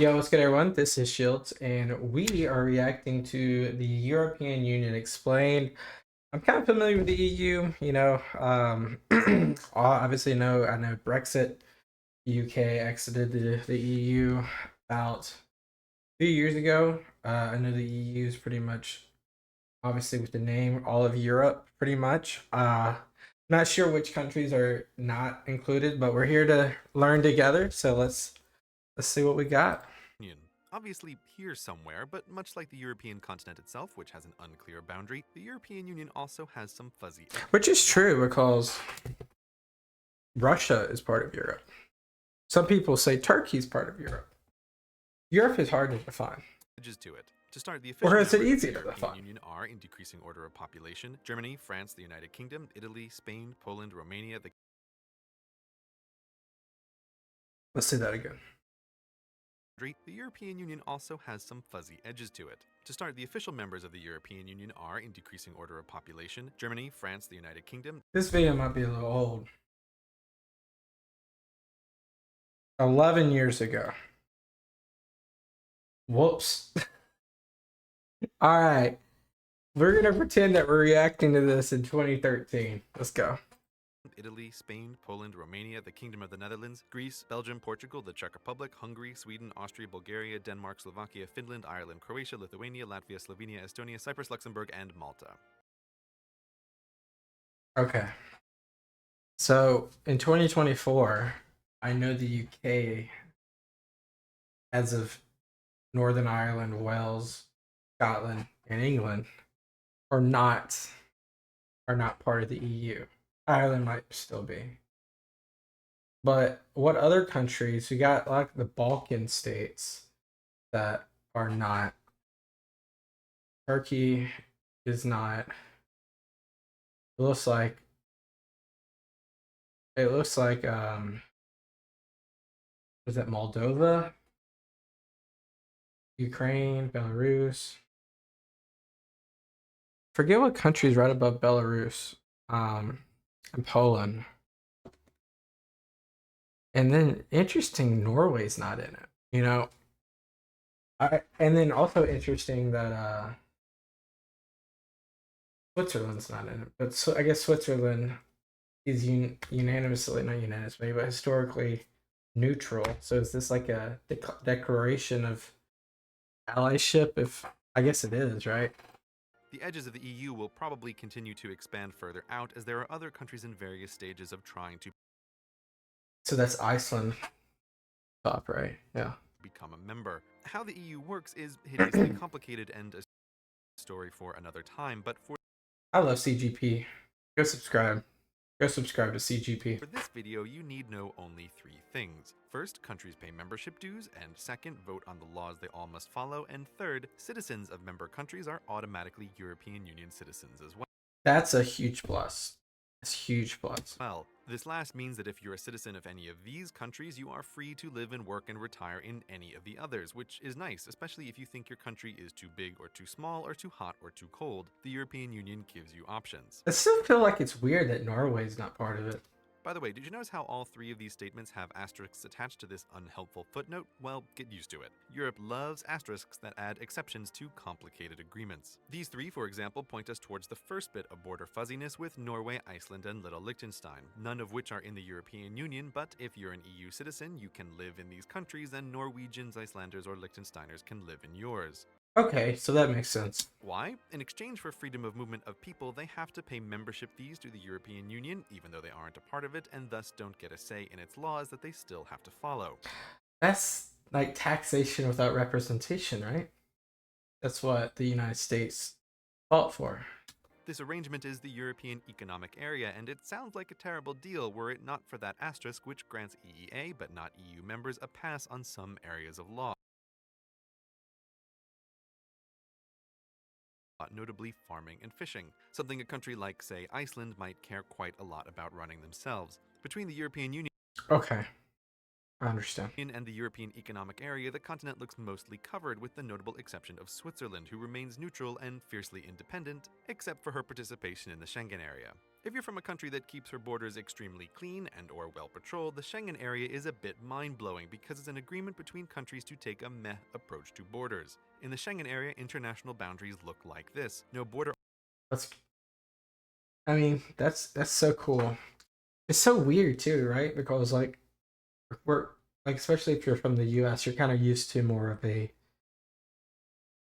Yo, what's good, everyone? This is Shields, and we are reacting to the European Union Explained. I'm kind of familiar with the EU, obviously, I know Brexit. UK exited the EU about 2 years ago. I know the EU is pretty much, obviously, with the name, all of Europe, pretty much. Not sure which countries are not included, but we're here to learn together. So let's see what we got. Union. Obviously here somewhere, but much like the European continent itself, which has an unclear boundary, the European Union also has some fuzzy. Which is true because Russia is part of Europe. Some people say Turkey is part of Europe. Europe is hard to define. Edges to it. To start, the Or official is it members of easy the to European define? Union are, in decreasing order of population, Germany, France, the United Kingdom, Italy, Spain, Poland, Romania, the Let's say that again. The European Union also has some fuzzy edges to it. To start, the official members of the European Union are, in decreasing order of population, Germany, France, the United Kingdom. This video might be a little old. 11 years ago. Whoops. All right. We're going to pretend that we're reacting to this in 2013. Let's go. Italy, Spain, Poland, Romania, the Kingdom of the Netherlands, Greece, Belgium, Portugal, the Czech Republic, Hungary, Sweden, Austria, Bulgaria, Denmark, Slovakia, Finland, Ireland, Croatia, Lithuania, Latvia, Slovenia, Estonia, Cyprus, Luxembourg, and Malta. Okay. So in 2024, I know the UK, as of Northern Ireland, Wales, Scotland, and England, are not part of the EU. Ireland might still be. But what other countries? We got like the Balkan states that are not. Turkey is not. It looks like was that Moldova, Ukraine, Belarus. Forget what country's right above Belarus. And Poland. And then interesting, Norway's not in it. And then also interesting that Switzerland's not in it. But so I guess Switzerland is unanimously, not unanimously, but historically neutral. So is this like a declaration of allyship? If I guess it is, right? The edges of the EU will probably continue to expand further out as there are other countries in various stages of trying to So that's Iceland top, right? Yeah. become a member. How the EU works is hideously complicated and a story for another time, but I love CGP. Go subscribe. Go subscribe to CGP. for this video, you need know only three things. First, countries pay membership dues, and second, vote on the laws they all must follow, and third, citizens of member countries are automatically European Union citizens as well. That's a huge plus. It's huge plus. Well, this last means that if you're a citizen of any of these countries, you are free to live and work and retire in any of the others, which is nice, especially if you think your country is too big or too small or too hot or too cold. The European Union gives you options. I still feel like it's weird that Norway's not part of it. By the way, did you notice how all three of these statements have asterisks attached to this unhelpful footnote? Well, get used to it. Europe loves asterisks that add exceptions to complicated agreements. These three, for example, point us towards the first bit of border fuzziness with Norway, Iceland, and Little Liechtenstein, none of which are in the European Union, but if you're an EU citizen, you can live in these countries, and Norwegians, Icelanders, or Liechtensteiners can live in yours. Okay, so that makes sense. Why? In exchange for freedom of movement of people, they have to pay membership fees to the European Union, even though they aren't a part of it, and thus don't get a say in its laws that they still have to follow. That's like taxation without representation, right? That's what the United States fought for. This arrangement is the European Economic Area, and it sounds like a terrible deal were it not for that asterisk which grants EEA, but not EU members, a pass on some areas of law. Notably farming and fishing, something a country like, say, Iceland might care quite a lot about running themselves. Between the European Union Okay. I understand. And the European Economic Area, the continent looks mostly covered, with the notable exception of Switzerland, who remains neutral and fiercely independent, except for her participation in the Schengen area. If you're from a country that keeps her borders extremely clean and or well patrolled, the Schengen area is a bit mind-blowing because it's an agreement between countries to take a meh approach to borders. In the Schengen area, international boundaries look like this. No border. That's, I mean, that's so cool. It's so weird too, right? Because like we're like, especially if you're from the US, you're kind of used to more of a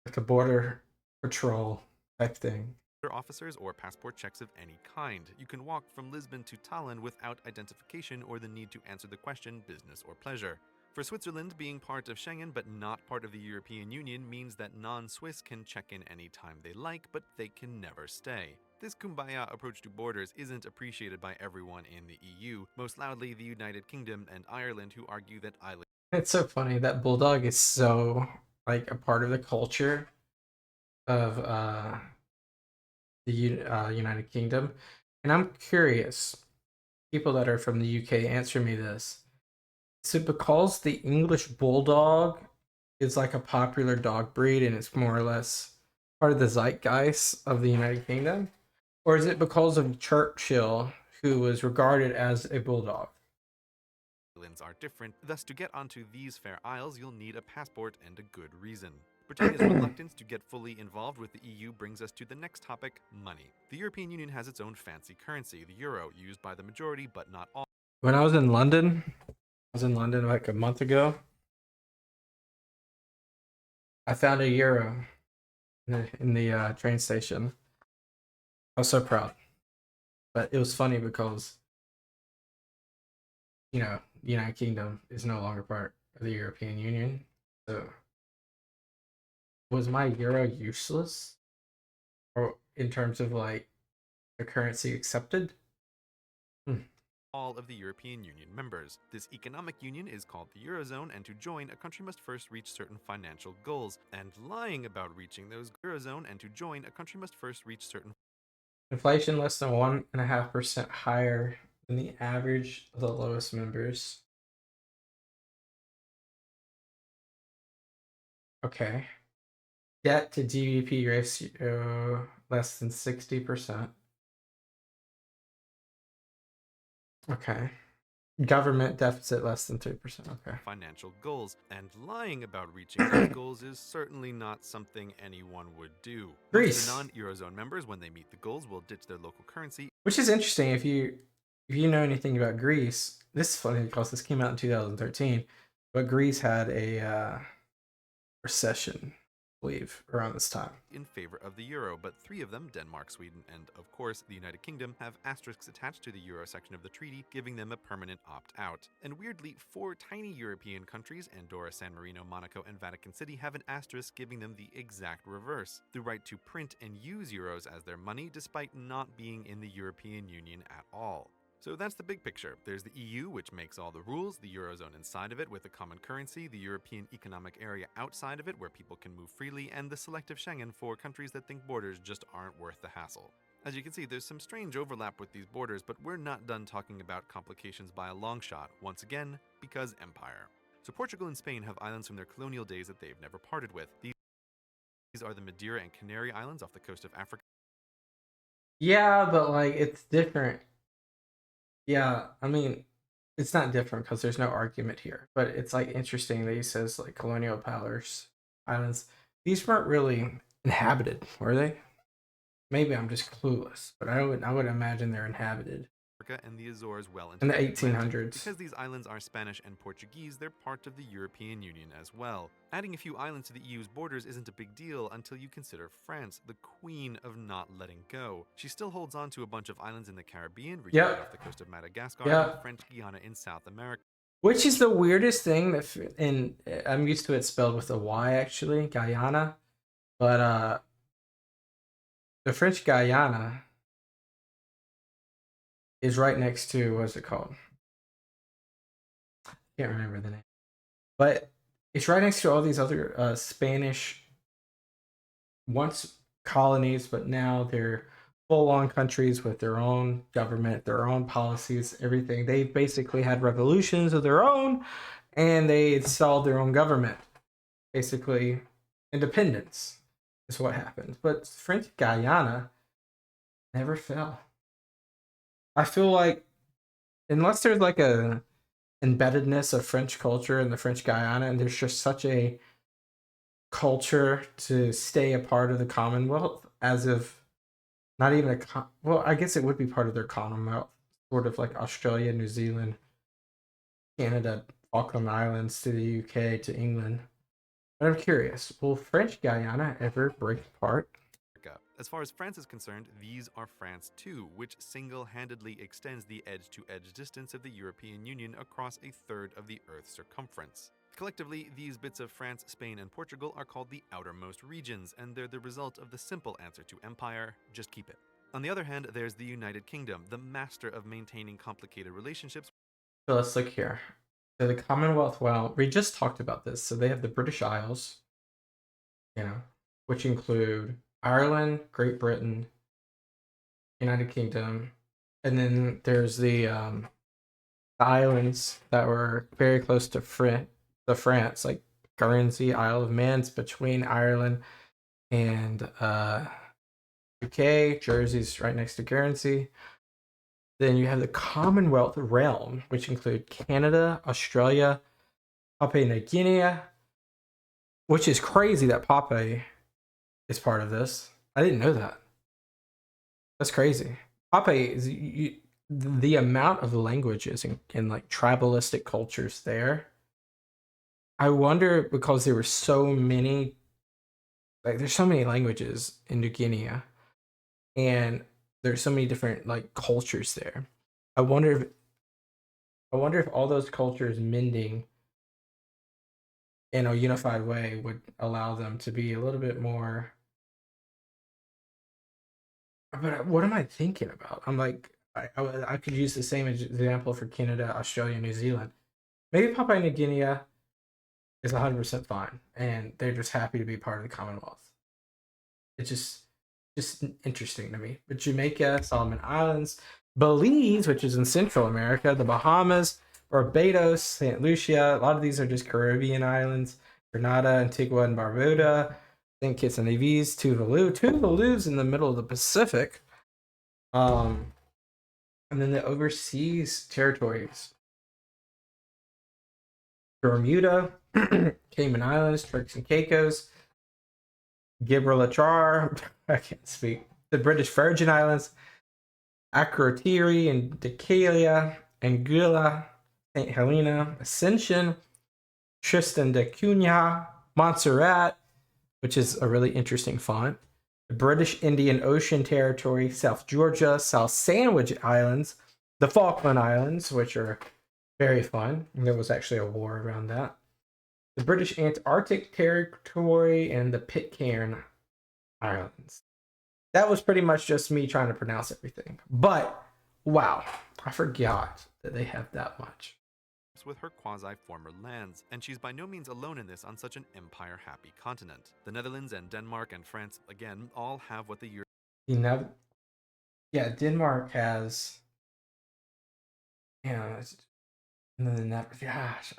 like a border patrol type thing. Officers or passport checks of any kind. You can walk from Lisbon to Tallinn without identification or the need to answer the question business or pleasure. For Switzerland, being part of Schengen but not part of the European Union means that non-Swiss can check in anytime they like, but they can never stay. This kumbaya approach to borders isn't appreciated by everyone in the EU, most loudly the United Kingdom and Ireland, who argue that island. It's so funny that bulldog is so like a part of the culture of the United Kingdom, and I'm curious. People that are from the UK, answer me this: is it because the English bulldog is like a popular dog breed and it's more or less part of the zeitgeist of the United Kingdom, or is it because of Churchill, who was regarded as a bulldog? Islands are different, thus to get onto these fair isles you'll need a passport and a good reason. Britannia's reluctance to get fully involved with the EU brings us to the next topic, money. The European Union has its own fancy currency, the euro, used by the majority but not all. When I was in London like a month ago. I found a euro in the train station. I was so proud, but it was funny because the United Kingdom is no longer part of the European Union. So was my euro useless, or in terms of like the currency accepted? All of the European Union members. This economic union is called the Eurozone, and to join, a country must first reach certain financial goals. And lying about reaching those Eurozone and to join, a country must first reach certain Inflation less than 1.5% higher than the average of the lowest members. Okay. Debt to GDP ratio less than 60%. Okay. Government deficit less than 3%. Okay. financial goals, and lying about reaching those goals is certainly not something anyone would do. Greece. Most of the non-Eurozone members, when they meet the goals, will ditch their local currency. Which is interesting if you know anything about Greece. This is funny because this came out in 2013, but Greece had a recession, I believe, around this time. In favor of the euro, but 3 of them, Denmark, Sweden, and of course the United Kingdom, have asterisks attached to the euro section of the treaty, giving them a permanent opt-out. And weirdly, 4 tiny European countries, Andorra, San Marino, Monaco, and Vatican City, have an asterisk giving them the exact reverse, the right to print and use euros as their money despite not being in the European Union at all. So that's the big picture. There's the EU, which makes all the rules, the Eurozone inside of it with a common currency, the European Economic Area outside of it where people can move freely, and the selective Schengen for countries that think borders just aren't worth the hassle. As you can see, there's some strange overlap with these borders, but we're not done talking about complications by a long shot, once again, because empire. So Portugal and Spain have islands from their colonial days that they've never parted with. These are the Madeira and Canary Islands off the coast of Africa. Yeah, but like it's different. Yeah, I mean, it's not different because there's no argument here. But it's like interesting that he says like colonial powers islands. These weren't really inhabited, were they? Maybe I'm just clueless, but I would imagine they're inhabited And the Azores well into in the Atlantic. 1800s. Because these islands are Spanish and Portuguese, they're part of the European Union as well. Adding a few islands to the EU's borders isn't a big deal until you consider France, the queen of not letting go. She still holds on to a bunch of islands in the Caribbean, Yep. off the coast of Madagascar, Yep. and French Guiana in South America. Which is the weirdest thing that, and I'm used to it spelled with a Y actually, Guyana, but the French Guyana is right next to, what's it called? Can't remember the name, but it's right next to all these other Spanish once colonies, but now they're full-on countries with their own government, their own policies, everything. They basically had revolutions of their own, and they installed their own government. Basically, independence is what happened. But French Guyana never fell. I feel like unless there's like a embeddedness of French culture in the French Guyana, and there's just such a culture to stay a part of the Commonwealth, as if not even well, I guess it would be part of their Commonwealth, sort of like Australia, New Zealand, Canada, Falkland Islands to the UK to England. But I'm curious, will French Guyana ever break apart? As far as France is concerned, these are France too, which single-handedly extends the edge-to-edge distance of the European Union across a third of the Earth's circumference. Collectively, these bits of France, Spain, and Portugal are called the outermost regions, and they're the result of the simple answer to empire: just keep it. On the other hand, there's the United Kingdom, the master of maintaining complicated relationships. So let's look here. So the Commonwealth, well, we just talked about this. So they have the British Isles, which include Ireland, Great Britain, United Kingdom, and then there's the islands that were very close to France, like Guernsey, Isle of Man's between Ireland and UK. Jersey's right next to Guernsey. Then you have the Commonwealth realm, which include Canada, Australia, Papua New Guinea, which is crazy that Papua is part of this. I didn't know that. That's crazy. Papua is the amount of languages and like tribalistic cultures there. I wonder, because there were so many, like there's so many languages in New Guinea, and there's so many different like cultures there. I wonder if all those cultures mending in a unified way would allow them to be a little bit more. But what am I thinking about? I'm like, I could use the same example for Canada, Australia, New Zealand. Maybe Papua New Guinea is 100% fine, and they're just happy to be part of the Commonwealth. It's just interesting to me. But Jamaica, Solomon Islands, Belize, which is in Central America, the Bahamas, Barbados, St. Lucia. A lot of these are just Caribbean islands. Grenada, Antigua, and Barbuda. St. Kitts and Nevis, Tuvalu. Tuvalu's in the middle of the Pacific. And then the overseas territories: Bermuda, Cayman Islands, Turks and Caicos, Gibraltar. I can't speak. The British Virgin Islands, Akrotiri and Decalia, Anguilla, St. Helena, Ascension, Tristan da Cunha, Montserrat, which is a really interesting font, the British Indian Ocean Territory, South Georgia, South Sandwich Islands, the Falkland Islands, which are very fun. There was actually a war around that. The British Antarctic Territory, and the Pitcairn Islands. That was pretty much just me trying to pronounce everything. But, wow, I forgot that they have that much. With her quasi-former lands, and she's by no means alone in this on such an empire-happy continent. The Netherlands and Denmark and France, again, all have what the yeah, Denmark has, and then that, gosh,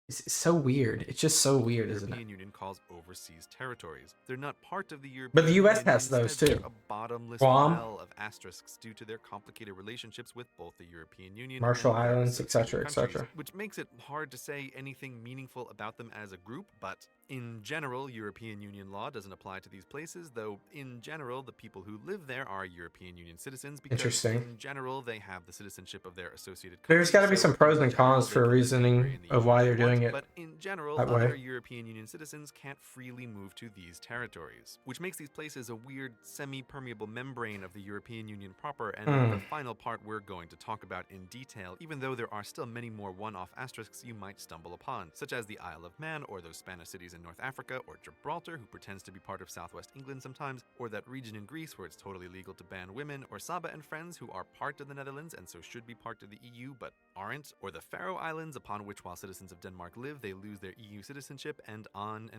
it's so weird. It's just so weird, isn't it? The European Union calls overseas territories. They're not part of the European But the US Union, has those too. A bottomless Guam, well of asterisks due to their complicated relationships with both the European Union, Marshall and Islands, etc., etc. which makes it hard to say anything meaningful about them as a group. But in general, European Union law doesn't apply to these places, though in general, the people who live there are European Union citizens because in general, they have the citizenship of their associated countries. There's got to be some pros and cons for reasoning of why they're doing it. But in general, other European Union citizens can't freely move to these territories, which makes these places a weird semi-permeable membrane of the European Union proper, and the final part we're going to talk about in detail, even though there are still many more one-off asterisks you might stumble upon, such as the Isle of Man, or those Spanish cities in North Africa, or Gibraltar, who pretends to be part of southwest England sometimes, or that region in Greece where it's totally legal to ban women, or Saba and friends, who are part of the Netherlands and so should be part of the EU but aren't, or the Faroe Islands, upon which while citizens of Denmark live, they lose their EU citizenship, and on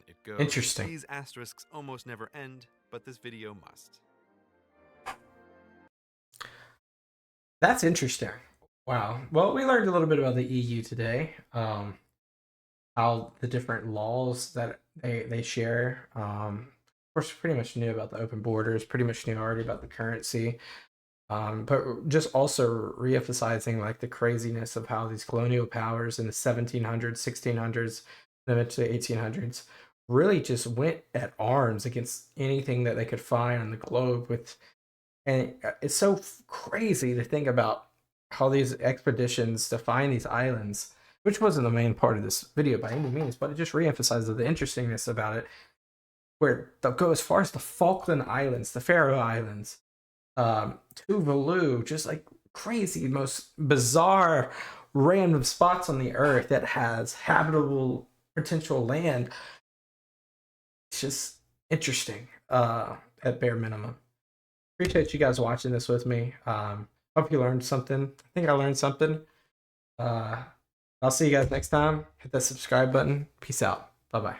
it goes. Interesting. These asterisks almost never end, but this video must. That's interesting. Wow. Well, we learned a little bit about the EU today. How the different laws that they share. Of course, pretty much knew about the open borders. Pretty much knew already about the currency. But just also reemphasizing like the craziness of how these colonial powers in the 1700s, 1600s, then into the 1800s really just went at arms against anything that they could find on the globe with. And it's so crazy to think about how these expeditions to find these islands, which wasn't the main part of this video by any means, but it just reemphasizes the interestingness about it, where they'll go as far as the Falkland Islands, the Faroe Islands, Tuvalu, just like crazy, most bizarre, random spots on the earth that has habitable potential land. It's just interesting, at bare minimum. Appreciate you guys watching this with me. Hope you learned something. I think I learned something. Uh, I'll see you guys next time. Hit that subscribe button. Peace out. Bye bye.